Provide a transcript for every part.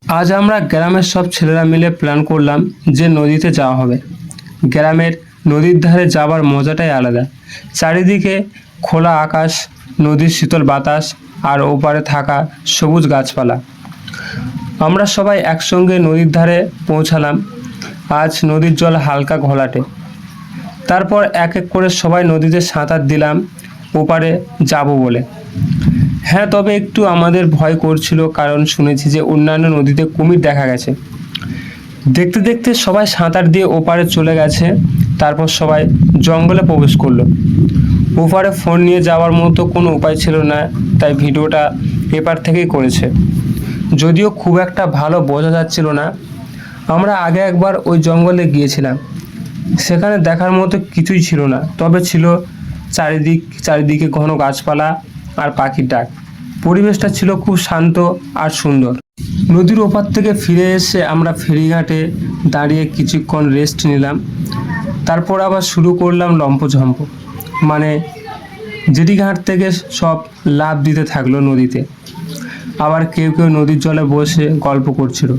আজ আমরা গ্রামের সব ছেলেরা মিলে প্ল্যান করলাম যে নদীতে যাওয়া হবে। গ্রামের নদীর ধারে যাবার মজাটাই আলাদা। চারিদিকে খোলা আকাশ, নদীর শীতল বাতাস আর ওপারে থাকা সবুজ গাছপালা। আমরা সবাই একসঙ্গে নদীর ধারে পৌঁছালাম। আজ নদীর জল হালকা ঘোলাটে। তারপর এক এক করে সবাই নদীতে সাঁতার দিলাম ওপারে যাব বলে। হ্যাঁ, তবে একটু আমাদের ভয় করছিল, কারণ শুনেছি যে অন্যান্য নদীতে কুমির দেখা গেছে। দেখতে দেখতে সবাই সাঁতার দিয়ে ওপারে চলে গেছে। তারপর সবাই জঙ্গলে প্রবেশ করলো। ওপারে ফোন নিয়ে যাওয়ার মতো কোনো উপায় ছিল না, তাই ভিডিওটা এপার থেকেই করেছে। যদিও খুব একটা ভালো বোঝা যাচ্ছিল না। আমরা আগে একবার ওই জঙ্গলে গিয়েছিলাম, সেখানে দেখার মতো কিছুই ছিল না, তবে ছিল চারিদিকে ঘন গাছপালা আর পাখির ডাক। পরিবেশটা ছিল খুব শান্ত আর সুন্দর। নদীর ওপার থেকে ফিরে এসে আমরা ফেরিঘাটে দাঁড়িয়ে কিছুক্ষণ রেস্ট নিলাম। তারপর আবার শুরু করলাম লম্ফঝম্প, মানে জেটিঘাট থেকে সব লাফ দিতে থাকলো নদীতে। আবার কেউ কেউ নদীর জলে বসে গল্প করছিল।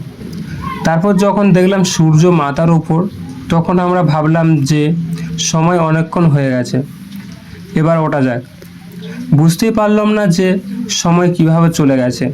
তারপর যখন দেখলাম সূর্য মাথার উপর, তখন আমরা ভাবলাম যে সময় অনেকক্ষণ হয়ে গেছে, এবার ওঠা যাক। বুঝতেই পারলাম না যে সময় কিভাবে চলে গেছে।